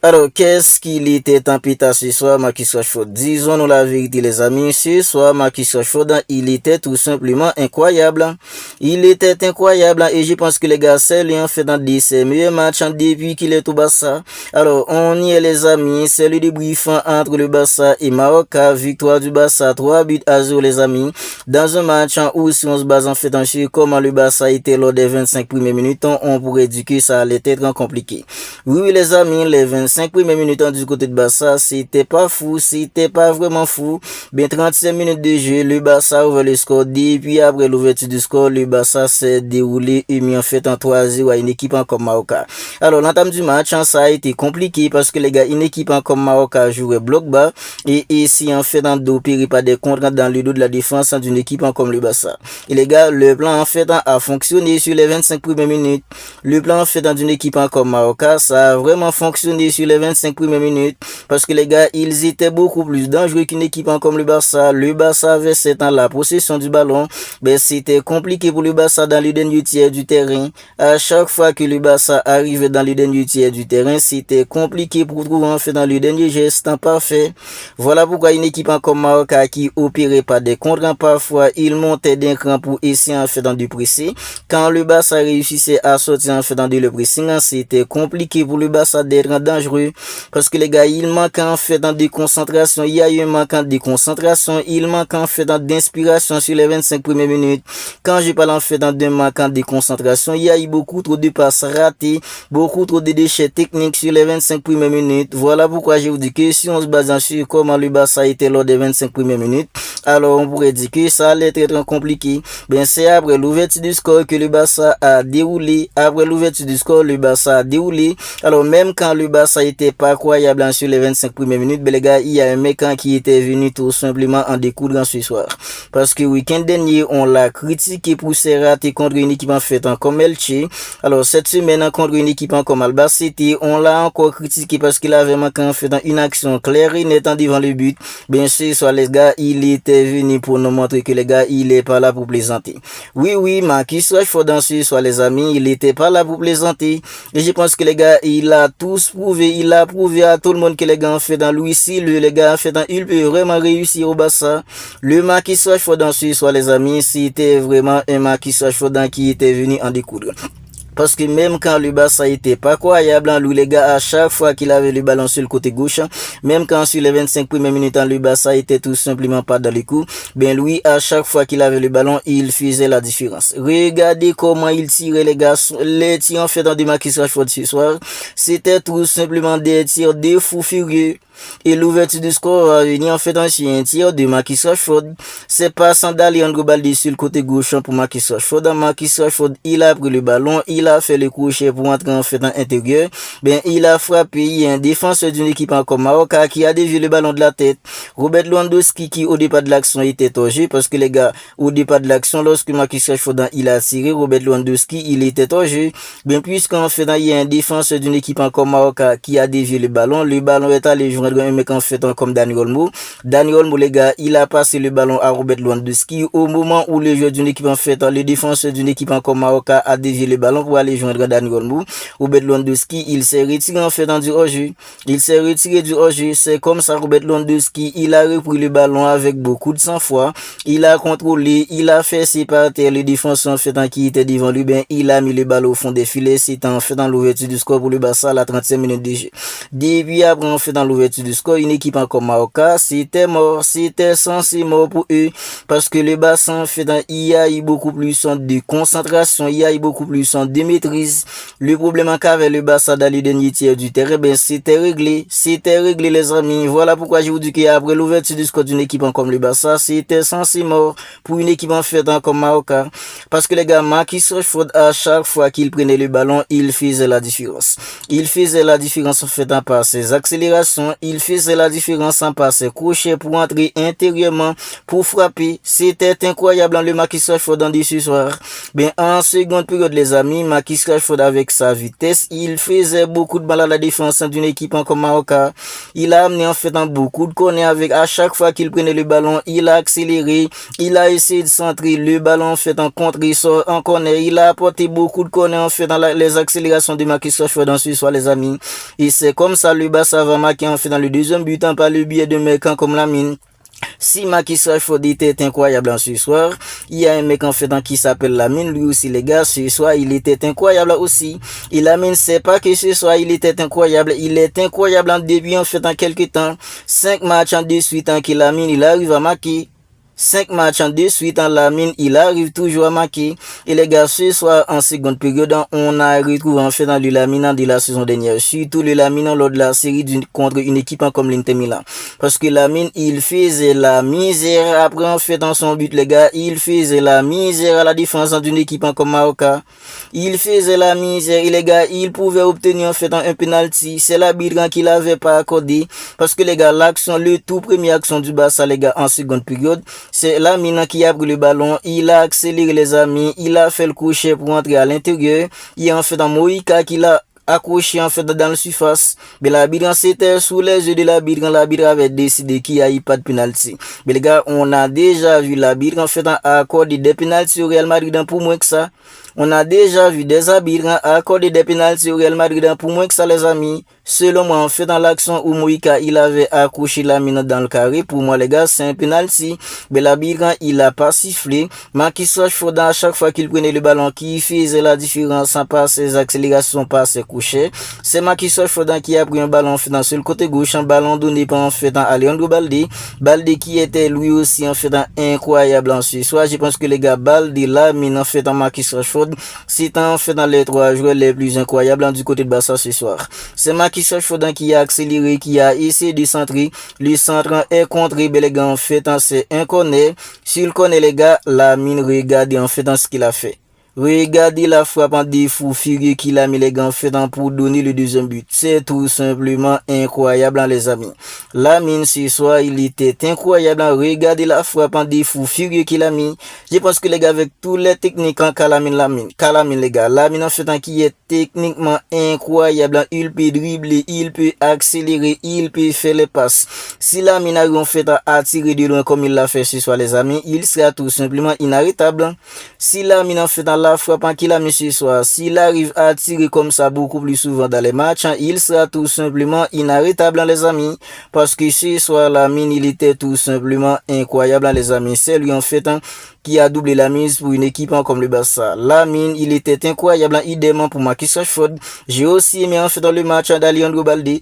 Alors, qu'est-ce qu'il était en pita ce soir, Marcus Rashford? Disons-nous la vérité, les amis. Ce soir, Marcus Rashford, il était tout simplement incroyable. Il était incroyable et je pense que les gars, c'est lui en fait dans ses meilleurs matchs depuis qu'il est au Barça. Alors, on y est, les amis. C'est le débriefant entre le Barça et Maroc. Victoire du Barça, 3-0, les amis. Dans un match où, si on se base en fait sur comment le Barça était lors des 25 premières minutes, on pourrait dire que ça allait être compliqué. Oui, les amis, les 25 premières minutes du côté de Barça, c'était pas fou, c'était pas vraiment fou. Bien 35 minutes de jeu, le Barça ouvre le score. Depuis après l'ouverture du score, le Barça s'est déroulé et mis en fait en 3-0 à une équipe comme Maroc. Alors, l'entame du match, ça a été compliqué parce que les gars, une équipe comme Maroc a joué bloc bas et ici en fait d'opérer pas des contres dans le dos de la défense d'une équipe comme le Barça. Et les gars, le plan en fait a fonctionné sur les 25 premières minutes. Le plan en fait d'une équipe comme Maroc, ça a vraiment fonctionné sur les 25 premières minutes parce que les gars, ils étaient beaucoup plus dangereux qu'une équipe comme le Barça. Le Barça avait cette temps la possession du ballon, mais c'était compliqué pour le Barça dans le dernier tiers du terrain. À chaque fois que le Barça arrivait dans le dernier tiers du terrain, c'était compliqué pour trouver en fait dans le dernier geste parfait. Voilà pourquoi une équipe comme Maroc qui opérait pas des contres, parfois il montait d'un cran pour essayer en fait dans du pressing. Quand le Barça réussissait à sortir en fait dans le pressing, c'était compliqué pour le Barça d'être dangereux parce que les gars, il manque en fait dans des concentrations, il y a eu un manque de concentration, il manque en fait dans d'inspiration sur les 25 premières minutes. Quand je parle en fait dans d'un manque de concentration, il y a eu beaucoup trop de passes ratées, beaucoup trop de déchets techniques sur les 25 premières minutes. Voilà pourquoi je vous dis que si on se base sur comment le Barça était lors des 25 premières minutes, alors on pourrait dire que ça allait être compliqué. Ben c'est après l'ouverture du score que le Barça a déroulé. Après l'ouverture du score, le Barça a déroulé. Alors même quand le Barça était pas croyable sur les 25 premières minutes, ben les gars, il y a un mec qui était venu tout simplement en découdre ce soir. Parce que week-end dernier, on l'a critiqué pour ses ratés contre une équipe en fait comme Elche. Alors cette semaine contre une équipe comme Alba City, on l'a encore critiqué parce qu'il avait manqué en fait une action claire et nette devant le but. Bien sûr, soit les gars, il était venu pour nous montrer que les gars, il est pas là pour plaisanter. Oui, Marcus Rashford dans ce soit les amis, il était pas là pour plaisanter. Et je pense que les gars, il a tous prouvé, il a prouvé à tout le monde que les gars ont fait dans Louis Silve, les gars ont fait dans, il peut vraiment réussir au Barça. Le Marcus Rashford dans ce soit les amis, c'était vraiment un Marcus Rashford qui était venu en découdre. Parce que même quand le Barça était pas croyable, lui les gars, à chaque fois qu'il avait le ballon sur le côté gauche, même quand sur les 25 premières minutes, le Barça était tout simplement pas dans les coups, ben lui, à chaque fois qu'il avait le ballon, il faisait la différence. Regardez comment il tirait les gars, les tirs en fait dans des Marcus Rashford ce soir, c'était tout simplement des tirs de fou furieux. Et l'ouverture du score a venu en fait un tir de Marcus Rashford. C'est pas sans Leandro Balde sur le côté gauche pour Marcus Rashford. Marcus Rashford, il a pris le ballon, il a fait le crochet pour entrer en fait en intérieur. Ben, il a frappé. Il y a un défenseur d'une équipe comme Maroc qui a dévié le ballon de la tête. Robert Lewandowski qui au départ de l'action était hors jeu parce que les gars, au départ de l'action, lorsque Marcus Rashford il a tiré, Robert Lewandowski il était hors jeu. Ben, puisqu'en fait il y a un défenseur d'une équipe comme Maroc qui a dévié le ballon est allé jouer un mec en fait comme Dani Olmo. Dani Olmo les gars, il a passé le ballon à Robert Lewandowski au moment où le joueur d'une équipe en fait, le défenseur d'une équipe comme Maroc a dévié le ballon pour aller joindre Dani Olmo. Robert Lewandowski, il s'est retiré en fait dans du hors-jeu. Il s'est retiré du hors-jeu. C'est comme ça Robert Lewandowski, il a repris le ballon avec beaucoup de sang-froid. Il a contrôlé, il a fait séparer le défenseur en fait qui était devant lui. Ben, il a mis le ballon au fond des filets. C'était en fait dans l'ouverture du score pour le Barça à la 35 minutes de jeu. Depuis après en fait dans l'ouverture du score, une équipe comme Maroc, c'était mort, c'était censé mort pour eux parce que le Barça en fait il y a eu beaucoup plus de concentration, il y a eu beaucoup plus de maîtrise. Le problème qu'avait le Barça dans les derniers tiers du terrain, ben c'était réglé les amis. Voilà pourquoi je vous dis qu'après l'ouverture du score d'une équipe comme le Barça, c'était censé mort pour une équipe en fait comme Maroc parce que les gars, Marcus Rashford à chaque fois qu'il prenait le ballon, il faisait la différence. Il faisait la différence en fait par ses accélérations, il faisait la différence en par ses crochets pour entrer intérieurement, pour frapper. C'était incroyable le Marcus Rashford dans ce soir. Ben, en seconde période, les amis, Marcus Rashford avec sa vitesse, il faisait beaucoup de mal à la défense d'une équipe comme Maroca. Il a amené en fait beaucoup de corners avec à chaque fois qu'il prenait le ballon, il a accéléré, il a essayé de centrer le ballon en fait en contre, il sort en corner, il a apporté beaucoup de corners en fait dans les accélérations de Marcus Rashford dans ce soir les amis. Et c'est comme ça le Barça va marquer en fait dans le deuxième but par le biais de mecs comme Lamine. Si Marcus Rashford était incroyable en ce soir, il y a un mec en fait qui s'appelle Lamine, lui aussi les gars, ce soir il était incroyable aussi. Et Lamine sait pas que ce soir il était incroyable, il est incroyable en début en fait en quelques temps. 5 matchs en de suite en que Lamine il arrive à marquer. 5 matchs en de suite en Lamine, il arrive toujours à marquer. Et les gars, ce soir, en seconde période, on a retrouvé en fait dans le Lamine de la saison dernière. Surtout le Lamine lors de la série contre une équipe comme l'Inter Milan. Parce que Lamine, il faisait la misère après en fait dans son but, les gars. Il faisait la misère à la défense d'une équipe comme Maroca. Il faisait la misère. Et les gars, il pouvait obtenir en fait un penalty. C'est l'arbitre qui l'avait pas accordé. Parce que les gars, l'action, le tout premier action du Barça, les gars, en seconde période, c'est Lamine qui a pris le ballon, il a accéléré les amis, il a fait le crochet pour entrer à l'intérieur. Il y a en fait un Moïka qui l'a accroché en fait dans la surface. Mais l'arbitre c'était sous les yeux de l'arbitre avait décidé qu'il n'y a eu pas de penalty. Mais les gars, on a déjà vu l'arbitre en fait accorder des penalties au Real Madrid pour moins que ça. On a déjà vu des arbitres accorder des penalties au Real Madrid pour moins que ça les amis. Selon moi, en fait, dans l'action où Moïka, il avait accroché Lamine dans le carré, pour moi, les gars, c'est un penalty. Mais l'arbitre, il a pas sifflé. Marcus Rashford, à chaque fois qu'il prenait le ballon, qui faisait la différence par ses accélérations, par ses couchers. C'est Marcus Rashford qui a pris un ballon, en fait, sur le côté gauche, un ballon donné par, en fait, Alejandro Balde. Balde qui était lui aussi, en fait, incroyable en ce soir. Je pense que les gars, Balde, Lamine, en fait, Marcus Rashford, c'est en fait dans les 3 joueurs les plus incroyables du côté de Barça ce soir. C'est Marcus Rashford qui a accéléré, qui a essayé de centrer. Le centre est contré, les gars, en fait, c'est un corner. S'il connaît les gars, Lamine, regardez en fait ce qu'il a fait. Regardez la frappe en défaut furieux qu'il a mis les gars en fait pour donner le deuxième but. C'est tout simplement incroyable les amis. Lamine ce soir il était incroyable. Regardez la frappe en défaut furieux qu'il a mis. Je pense que les gars avec tous les techniques en Lamine les gars. Lamine en fait qui est techniquement incroyable. Il peut dribbler, il peut accélérer, il peut faire les passes. Si Lamine a en fait attirer de loin comme il l'a fait ce soir les amis, il sera tout simplement inarrêtable. Si Lamine en fait la frappe qu'il a mis ce soir, s'il arrive à tirer comme ça beaucoup plus souvent dans les matchs, il sera tout simplement inarrêtable les amis, parce que ce soir Lamine il était tout simplement incroyable les amis. C'est lui en fait qui a doublé la mise pour une équipe comme le Barça. Lamine il était incroyable, idéalement pour Marcus Rashford. J'ai aussi aimé en fait dans le match d'Alejandro Balde.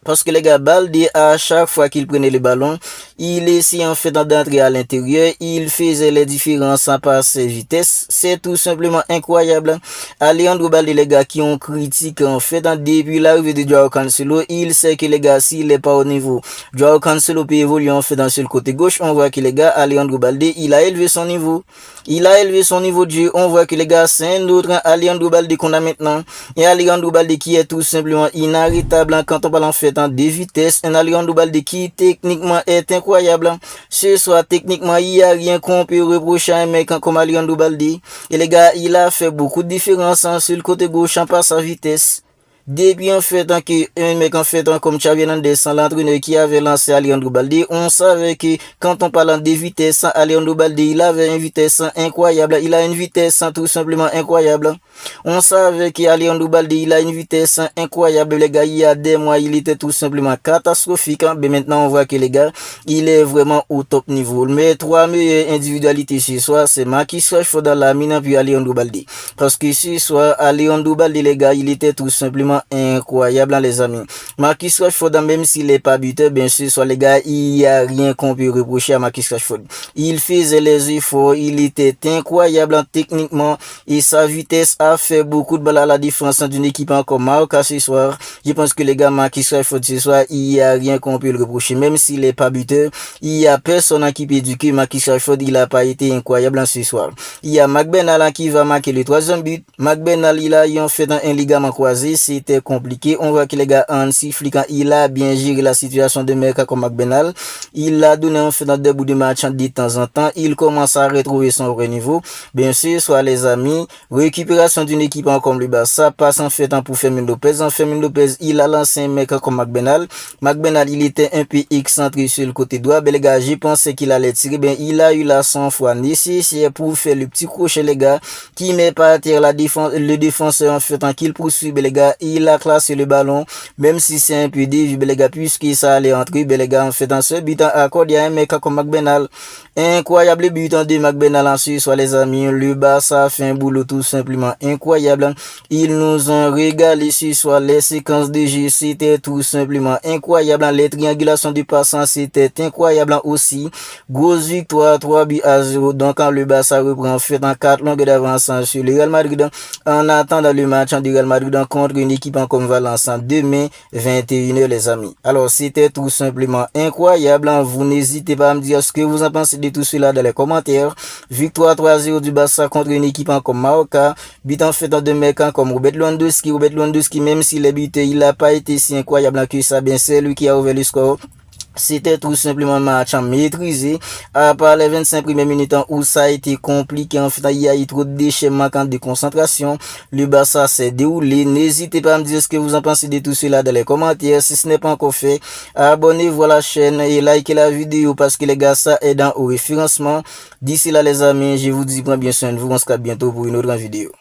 Parce que les gars, Balde, à chaque fois qu'il prenait le ballon, il essayait en fait d'entrer à l'intérieur, il faisait les différences par ses vitesses. C'est tout simplement incroyable. Alejandro Balde, les gars, qui ont critiqué en fait depuis l'arrivée de Joao Cancelo, il sait que les gars, s'il n'est pas au niveau, Joao Cancelo peut évoluer en fait dans le côté gauche. On voit que les gars, Alejandro Balde, il a élevé son niveau. Il a élevé son niveau de jeu. On voit que les gars, c'est un autre Alejandro Balde qu'on a maintenant. Et Alejandro Balde qui est tout simplement inarrêtable quand on parle en fait de vitesse. Un Alejandro Balde qui techniquement est incroyable. Ce soir, techniquement, il n'y a rien qu'on peut reprocher à un mec comme Alejandro Balde. Et les gars, il a fait beaucoup de différence sur le côté gauche par sa vitesse. Depuis en fait un mec en fait comme Xavi Hernandez, l'entraîneur qui avait lancé Alejandro Balde, on savait que quand on parle de vitesse, Alejandro Balde il avait une vitesse incroyable, il a une vitesse tout simplement incroyable. On savait que Alejandro Balde il a une vitesse incroyable les gars, il y a des mois il était tout simplement catastrophique, mais maintenant on voit que les gars, il est vraiment au top niveau. Mes 3 meilleures individualités ce soir, c'est Marcus Rashford, Lamine puis Alejandro Balde. Parce que ce soir, Alejandro Balde les gars, il était tout simplement incroyable les amis. Marcus Rashford, même s'il n'est pas buteur, bien sûr, soit les gars, il n'y a rien qu'on peut reprocher à Marcus Rashford. Il faisait les efforts, il était incroyable techniquement et sa vitesse a fait beaucoup de balles à la défense d'une équipe comme Maroca ce soir. Je pense que les gars, Marcus Rashford ce soir, il n'y a rien qu'on peut le reprocher. Même s'il n'est pas buteur, il n'y a personne qui peut éduquer Marcus Rashford, il n'a pas été incroyable ce soir. Il y a McBurney qui va marquer le 3e but. McBurney, il a en fait un ligament croisé, c'est c'était compliqué. On voit que les gars, Hansi Flick, il a bien géré la situation de mec comme McBenal. Il a donné un fait dans des bouts de match de temps en temps. Il commence à retrouver son vrai niveau. Bien sûr, soit les amis, récupération d'une équipe comme le Barça, passe en fait pour Fermin Lopez. Fermin Lopez, il a lancé un mec comme McBenal. McBenal, il était un peu excentré sur le côté droit. Ben les gars, j'ai pensé qu'il allait tirer. Ben il a eu la 100 fois nécessaire pour faire le petit crochet les gars, qui met par terre le défenseur en fait qu'il poursuit ben les gars, il a classé le ballon, même si c'est un peu dévié ben les gars, puisque ça allait entrer ben les gars, en fait dans ce but à accord, il y a un mec comme McBenal. Incroyable but de McBenal ensuite, soit les amis, le Barça fait un boulot tout simplement incroyable. Ils nous ont régalé sur soit les séquences de jeu, c'était tout simplement incroyable. Les triangulations du passant, c'était incroyable aussi. Grosse victoire 3-0. Donc quand le Barça reprend en fait en 4 longues d'avance sur le Real Madrid, en attendant le match du Real Madrid contre une équipe comme Valence demain 21h les amis. Alors c'était tout simplement incroyable. Vous n'hésitez pas à me dire ce que vous en pensez de tout cela dans les commentaires. Victoire 3-0 du Barça contre une équipe comme Mallorca. But en fait de mecs comme Robert Lewandowski, même si les buts il n'a pas été si incroyable que ça, bien c'est lui qui a ouvert le score. C'était tout simplement un match maîtrisé. À part les 25 premières minutes où ça a été compliqué, en fait, il y a eu trop de déchets manquants de concentration. Le Barça s'est déroulé. N'hésitez pas à me dire ce que vous en pensez de tout cela dans les commentaires. Si ce n'est pas encore fait, abonnez-vous à la chaîne et likez la vidéo parce que les gars, ça aide au référencement. D'ici là, les amis, je vous dis prends bien soin de vous. On se capte bientôt pour une autre vidéo.